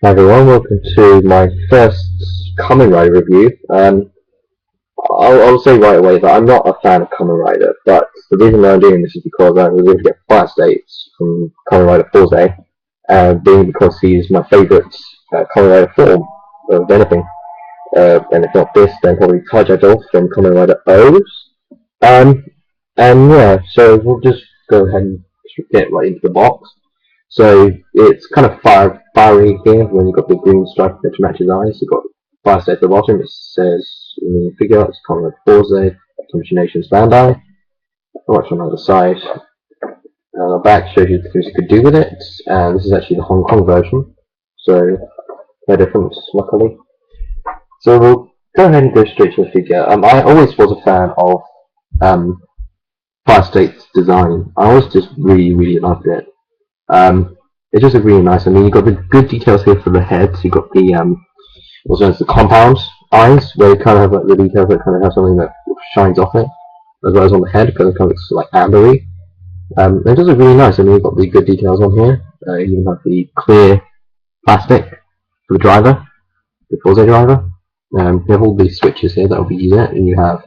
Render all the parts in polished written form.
Hi everyone, welcome to my first Kamen Rider review. I'll say right away that I'm not a fan of Kamen Rider, but the reason that I'm doing this is because I was able to get fire states from Kamen Rider Fourze, being because he's my favourite Kamen Rider form of anything. And if not this, then probably Taijadol from Kamen Rider O's. Um, and yeah, so we'll just go ahead and get right into the box. So it's kind of fiery here when you've got the green stripe that matches eyes. You've got fire state at the bottom. It says Figuarts Kamen Fourze Nation's Bandai. Watch on the other side. The back shows you the things you could do with it. And this is actually the Hong Kong version, so no difference, luckily. So we'll go ahead and go straight to the figure. I always was a fan of Fire State's design. I always just really loved it. It's just really nice. I mean, you've got the good details here for the head. So you've got the what's known as the compound eyes, where you kind of have like the details that kind of have something that shines off it, as well as on the head, because it kind of looks like ambery. It does look really nice. I mean, you've got the good details on here. You even have the clear plastic for the driver, the Fourze driver. You have all these switches here that will be using it, and you have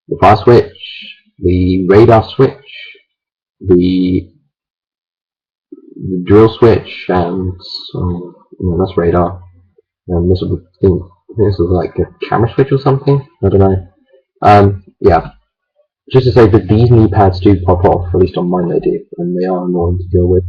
the fire switch, the radar switch, the drill switch, and that's radar. And this is like a camera switch or something. I don't know. Yeah. Just to say that these knee pads do pop off, at least on mine they do, and they are annoying to deal with.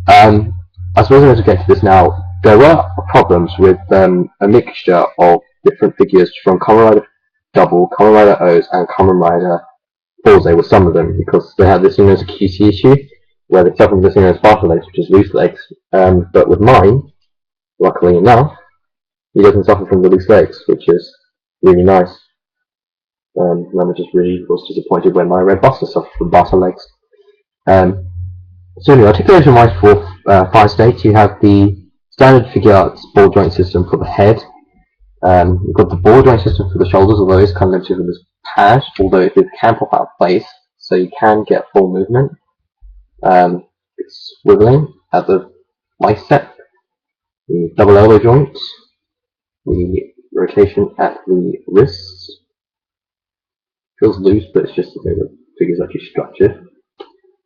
I suppose I'm going to get to this now. There were problems with a mixture of different figures from Kamen Rider Double, Kamen Rider O's, and Kamen Rider Fourze with some of them, because they had this thing as a QC issue, where they suffered this thing as barter legs, which is loose legs. But with mine, luckily enough, he doesn't suffer from the loose legs, which is really nice. And I just really was disappointed when my Red Buster suffered from barter legs. So anyway, articulation-wise for fire states, you have the standard Figuarts ball joint system for the head. You've got the ball joint system for the shoulders, although it's kind of limited with this pad, although it can pop out of place, so you can get full movement. It's swiveling at the bicep, the double elbow joints, the rotation at the wrists. Feels loose, but it's just the way the figure's actually structured.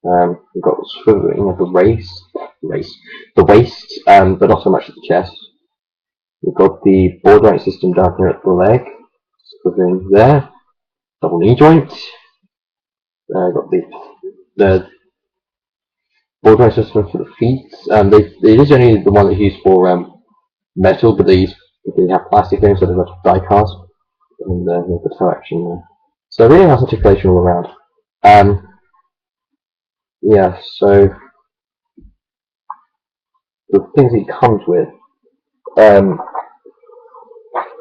We've got swiveling at the waist, but not so much at the chest. We've got the ball joint system down here at the leg, swiveling there. Double knee joint. Got the ball joint system for the feet. It is only the one that's used for metal, but they have plastic in, so there's a die cast, and the toe action there. So really nice articulation all around. Yeah, so the things it comes with.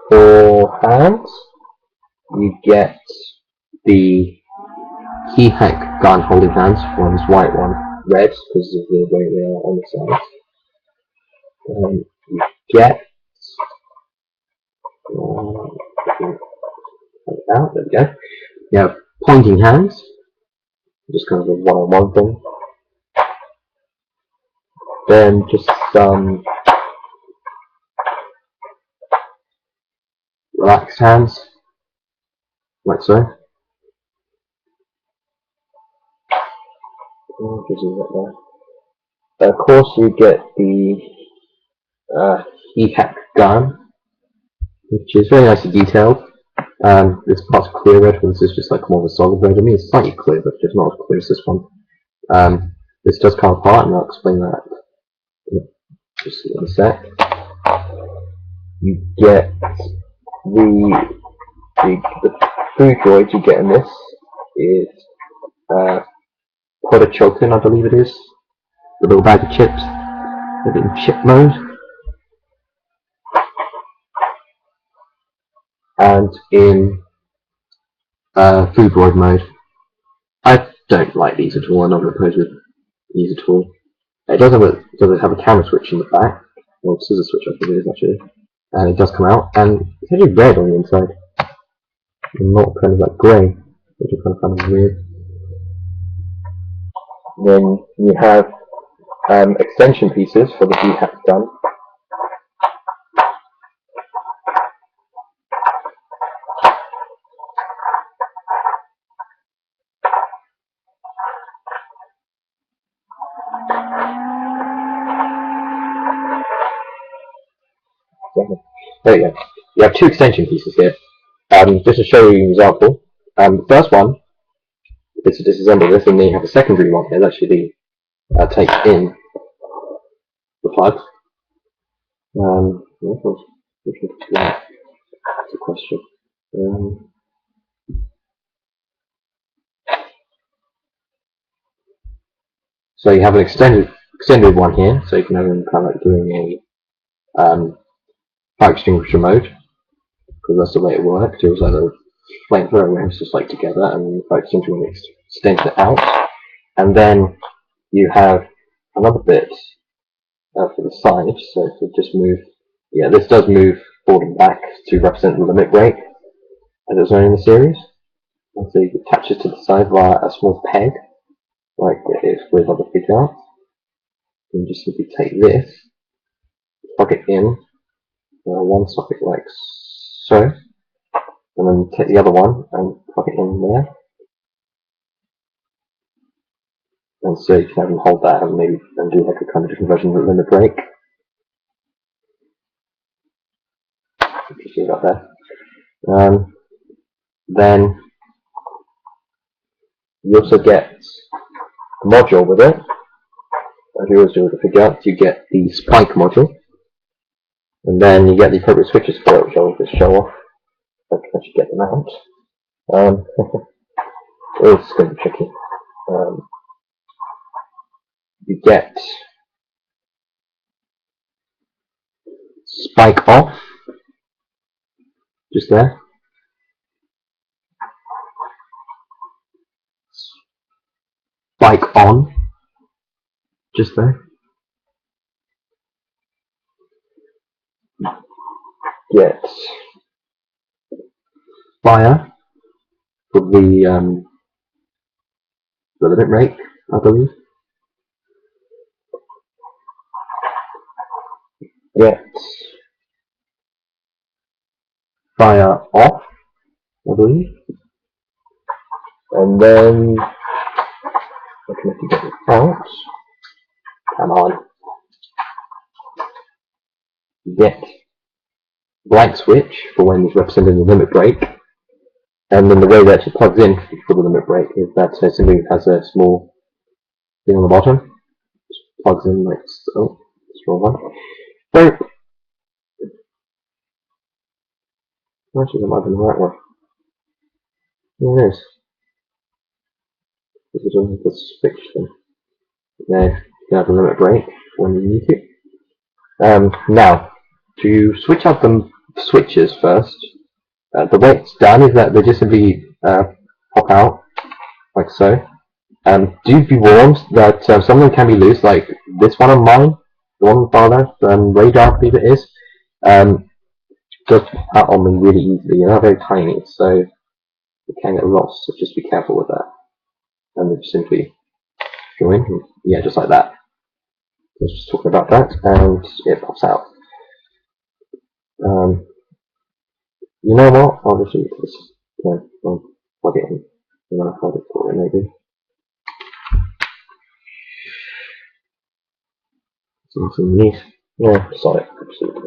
For hands, you get the key hack gun holding hands. One's white, one red, because of the way they are on the sides. You get there we go. You have pointing hands, just kind of a one-on-one thing. Then just some relaxed hands, like so. Of course, you get the heat hack gun, which is very nicely detailed. This part's clear red, but this is just like more of a solid red. I mean, it's slightly clear, but just not as clear as this one. This does come apart, and I'll explain that just in a sec. You get the food droid you get in this is Chokin, I believe it is. The little bag of chips. Put it in chip mode. And in food droid mode. I don't like these at all. I'm not going to pose with these at all. It does have a camera switch in the back, or scissor switch I think it is actually, and it does come out, and it's actually red on the inside, and not kind of like grey, which is kind of weird. Then you have extension pieces for the D-hack gun. there you go. You have two extension pieces here. Just to show you an example. First one is to disassemble this, and then you have a secondary one here. That's actually take in the plug. That's a question. So you have an extended one here, so you can have them kind of like doing a fire extinguisher mode, because that's the way it works. It was like a flamethrower it's just like together, and the fire extinguisher one extends it out, and then you have another bit for the side, so if you just move, yeah, this does move forward and back to represent the limit break, as it was known in the series. And so you attach it to the side via a small peg, like it is with other figuarts. You just simply take this, plug it in one socket like so, and then take the other one and plug it in there. And so you can have them hold that and maybe do like a kind of different version of the limit break. You see that there. Then you also get a module with it. As you always do with the figuarts, you get the spike module, and then you get the appropriate switches for it, which I'll just show off. I can actually get them out. It's going to be tricky. You get spike off, just there. Spike on, just there. Get fire for the limit break, I believe. Get fire off, I believe. And then I can have to get it out. Come on. Get blank switch for when it's representing the limit break. And then the way that it plugs in for the limit break is that it simply has a small thing on the bottom. Just plugs in like so. Small one. So, actually, that might be the right one. Yeah, it is. This is only the switch thing. Now, you can have a limit break when you need it. Now, to switch out the switches first, the way it's done is that they just simply pop out like so. Do be warned that some of them can be loose, like this one on mine, the one on far left, radar, I believe it is, does pop out on me really easily, and they're very tiny, so it can get lost, so just be careful with that. And then just simply go in, yeah, just like that. I was just talking about that, and it pops out. You know what? I'll just use this. Yeah, I'll plug it in. And then I'll hold it for it, maybe. Something neat. Yeah, sorry.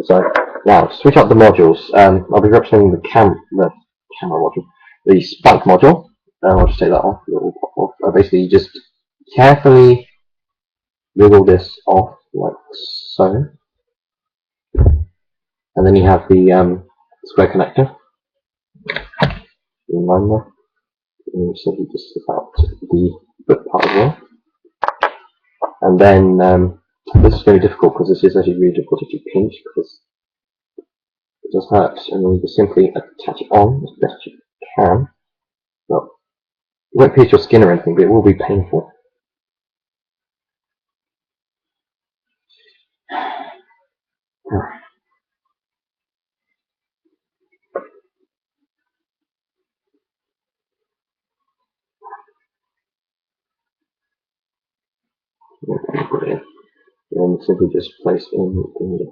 Sorry. Now, to switch up the modules, I'll be representing the camera module. The spike module. I'll just take that off. It will pop off. Basically, you just carefully wiggle this off, like so. And then you have the square connector. In line there. And you simply just slip out the foot part as well. And then this is very difficult because this is actually really difficult if you pinch because it does hurt. And then you just simply attach it on as best you can. Well, it won't pierce your skin or anything, but it will be painful. Brilliant. And simply just place in the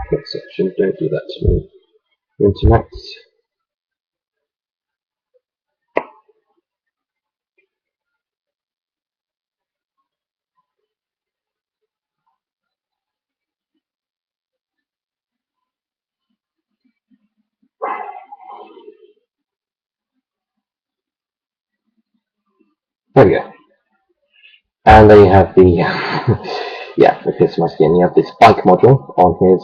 foot section. Don't do that to me. Internet. There we go. And then you have the yeah, it fits my skin. You have this bike module on his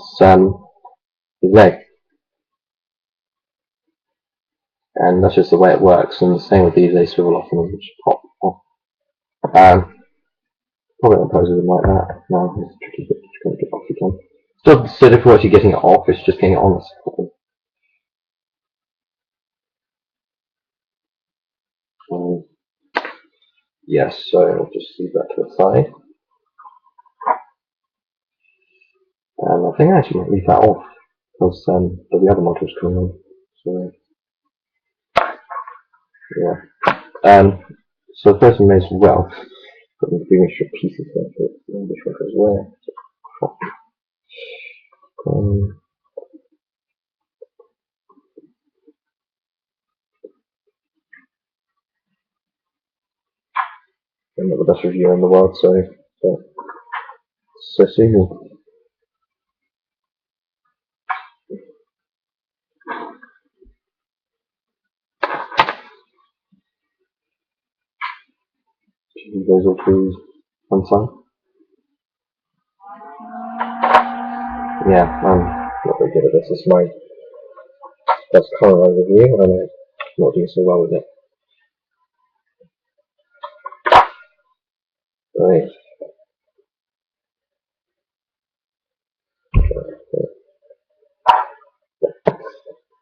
leg, and that's just the way it works. And the same with these, they swivel off and then just pop off. Probably not poses them like that. No, it's tricky, but just going to get off again. So difficult actually getting it off. It's just getting it on. Um, yes, so I'll just leave that to the side. And I think I actually might leave that off because the other module's coming on. So yeah. So the first one may as well put the big extra pieces there. But which one goes where? Um, I'm not the best reviewer in the world, so see you. You guys all through one side. Yeah, I'm not very good at this. This is my first color review, and I'm not doing so well with it. Right.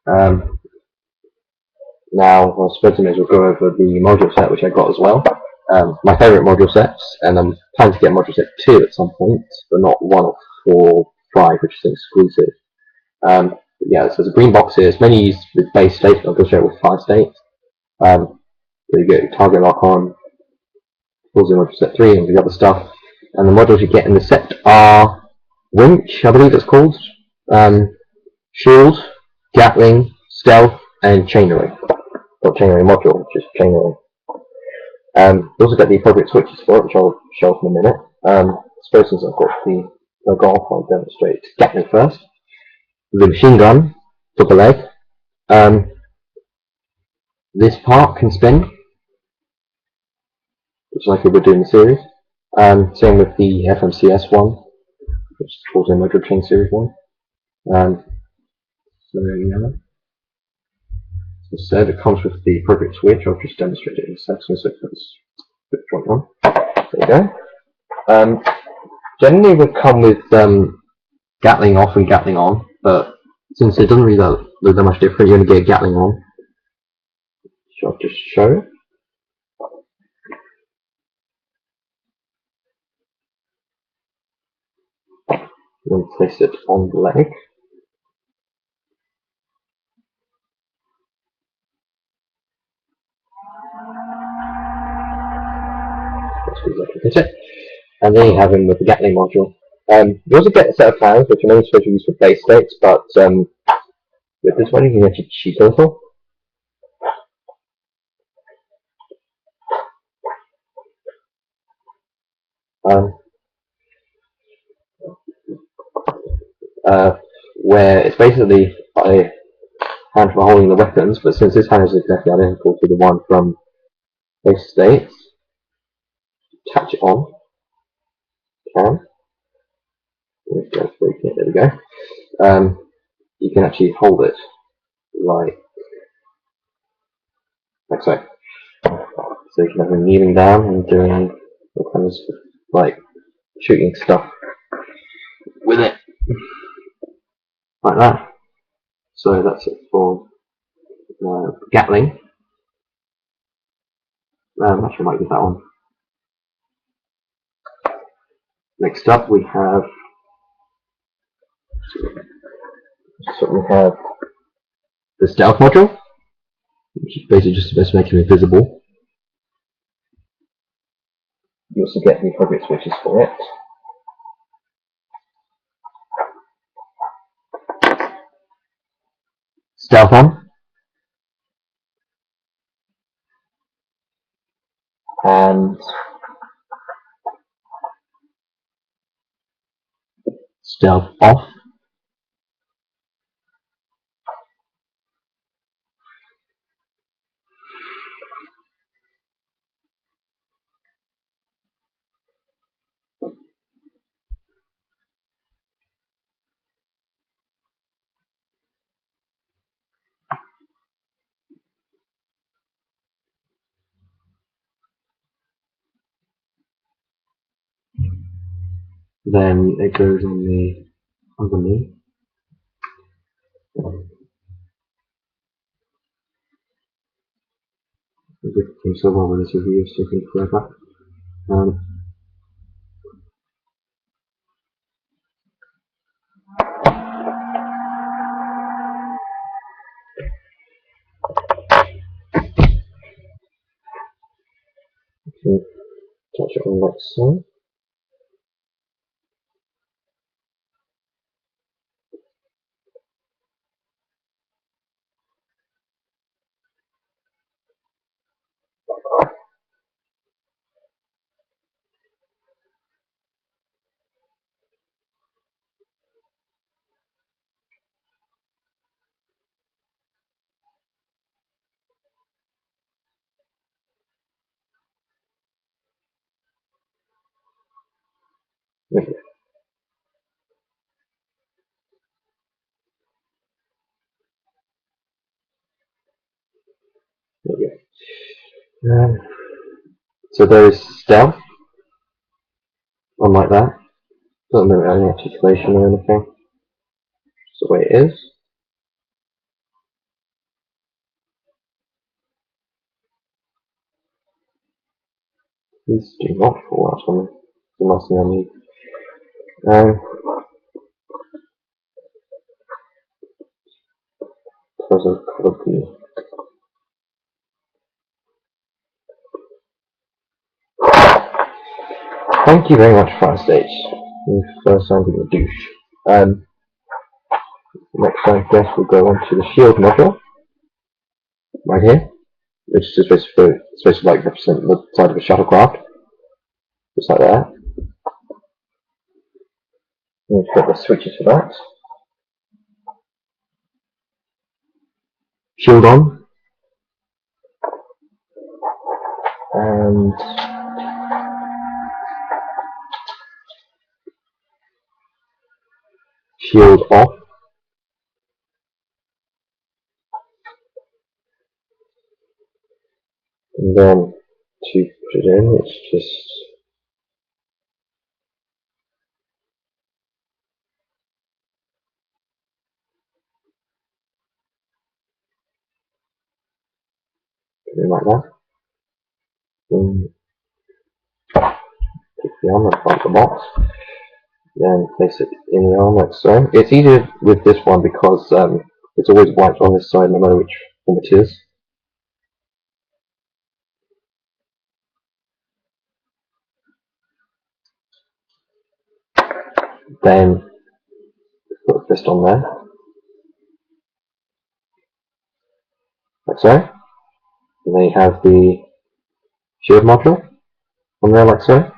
Um, Now, I suppose I may as well go over the module set which I got as well. My favourite module sets, and I'm planning to get module set 2 at some point, but not 1 or 4, 5, which is exclusive. Yeah, so there's a green box here. It's mainly used with base states, I'll go straight with 5 states. So you get target lock on, pulls in module set 3 and the other stuff. And the modules you get in the set are Winch, I believe it's called, Shield, Gatling, Stealth, and Chainery. Or Chainery module, which is Chainery. You also get the appropriate switches for it, which I'll show off in a minute. Suppose since I've got the golf, I'll demonstrate Gatling first. The machine gun for the leg. This part can spin, which is like we would do in the series. Same with the FMCS one, which is called the Motor Chain Series one. So yeah. Instead, it comes with the appropriate switch. I'll just demonstrate it in a second. So it's a joint one. There you go. Generally, would come with Gatling off and Gatling on, but since it doesn't really look that much different, you only get Gatling on. So I'll just show it. Then place it on the leg. That's it. And then you have him with the Gatling module. You also get a set of fans, which are mainly supposed to be used for base states, but with this one you can actually cheat a little. Where it's basically a hand for holding the weapons, but since this hand is exactly identical to the one from base states, attach it on. Can. There we go. You can actually hold it like so. So you can have him kneeling down and doing all kinds of like shooting stuff with it, like that. So that's it for Gatling. Actually, I might use that one. Next up, we have the stealth module, which is basically just supposed to make him invisible. You also get the appropriate switches for it. Stealth on. And stealth off. then it goes on the underneath. Everything so well with this review, it's taking forever. Touch it on like so. Okay. Okay. So there's stealth, unlike that. Doesn't really have any articulation or anything. Just the way it is. These do not fall out on me. The last thing I need. Because of quality. Thank you very much, Fire Stage. First time being a douche. Next I guess we'll go on to the shield module. Right here. Which is supposed to like represent the side of a shuttlecraft. Just like that. And we've got the switches for that. Shield on. And shield off. And then to put it in, it's just put it in like that. Then take the arm and front the box. Then place it in the arm like so. It's easier with this one because it's always white on this side no matter which form it is. Then put a fist on there. Like so. And then you have the shield module on there like so.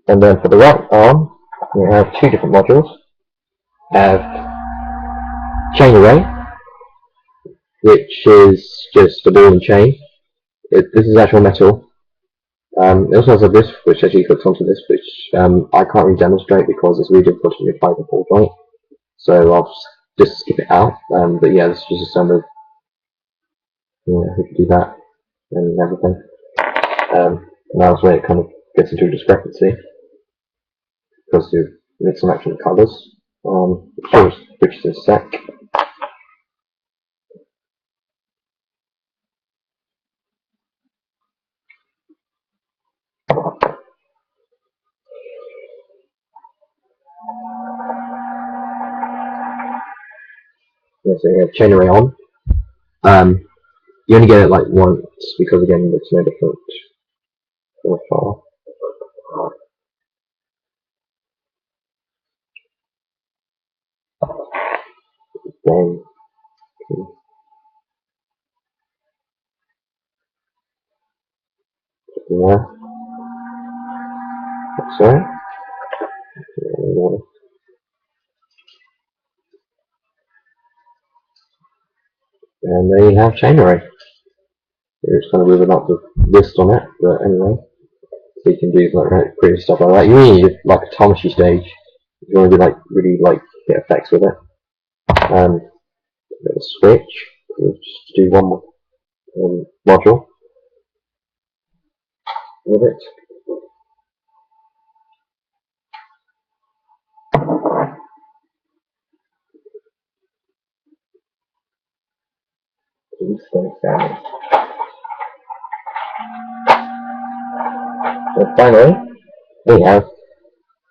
And then for the right arm, we have two different modules. We have chain array, which is just a ball and chain. This is actual metal. It also has a this, which actually hooks onto this, which I can't really demonstrate because it's really difficult to apply the full joint. So I'll just skip it out. But yeah, this is just a standard. We can do that and everything. And that's where it kind of gets into a discrepancy because you mix and match the colours. Sure, which is a sec. Yeah, so you have chain array on. You only get it like once because again it's no different from far. Then yeah, like so. And there you have chain array. It's kind of moving up the wrist on it, but anyway. So you can do like pretty stuff like that. You really need like a Tomashi stage if you want to do like really like get effects with it. Little switch. We'll just do one more module with it. Kamen. And finally, we have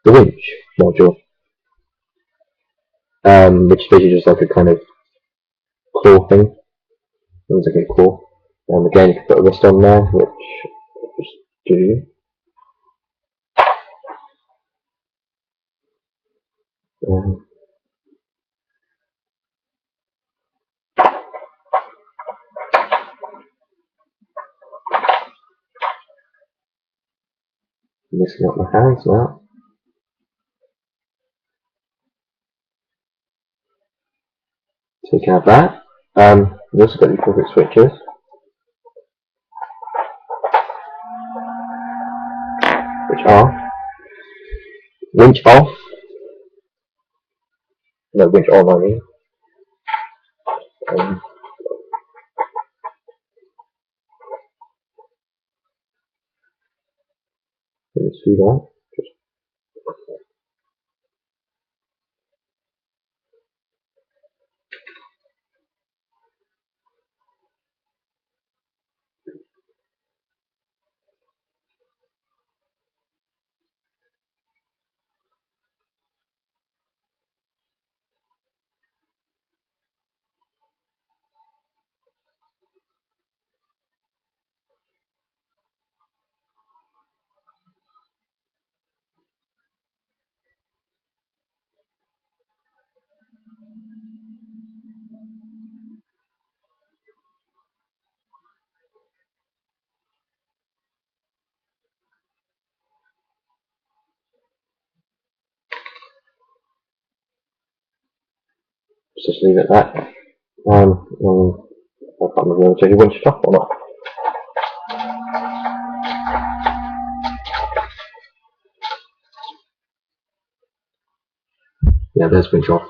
the winch module, which is basically just like a kind of claw thing. It's like a claw. Again, you can put a wrist on there, which I'll just do. Mixing up my hands now. So you can have that. You've also got these perfect switches, which are winch off, no, winch on, I mean. Let's do that. Just leave it at that. I can't remember whether to winch it off or not. Yeah, there's winch off.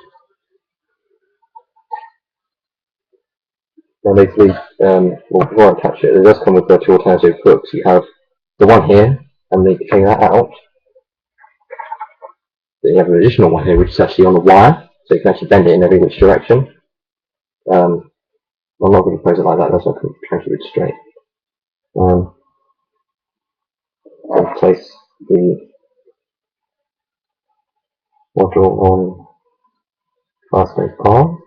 Now basically, well, before I attach it, it does come with the two alternative hooks. You have the one here, and then you take that out. Then you have an additional one here, which is actually on the wire, so you can actually bend it in every which direction. I'm not going to pose it like that, that's not going to try to keep it straight. And place the module on fastening arm.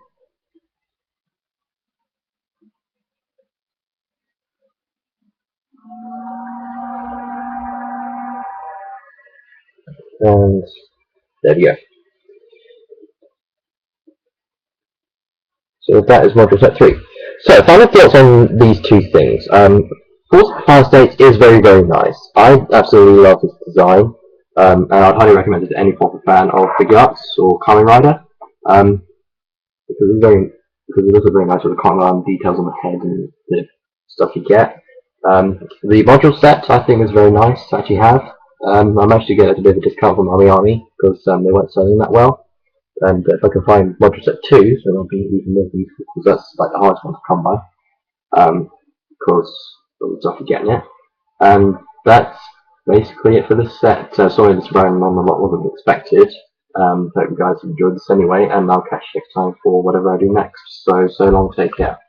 And there we go. So that is module set 3. So, final thoughts on these two things. Fourze Fire State is very, very nice. I absolutely love this design, and I'd highly recommend it to any proper fan of Figuarts or Kamen Rider, because it looks very nice with the Kamen Rider details on the head and the stuff you get. The module set I think is very nice to actually have. I managed to get it a bit of a discount from Amiami because they weren't selling that well. And if I can find module set 2, then it'll be even more useful because that's like the hardest one to come by. Because of the stuff you're getting it. And that's basically it for this set. Sorry this ran on a lot more than expected. Hope you guys enjoyed this anyway, and I'll catch you next time for whatever I do next. So long, take care.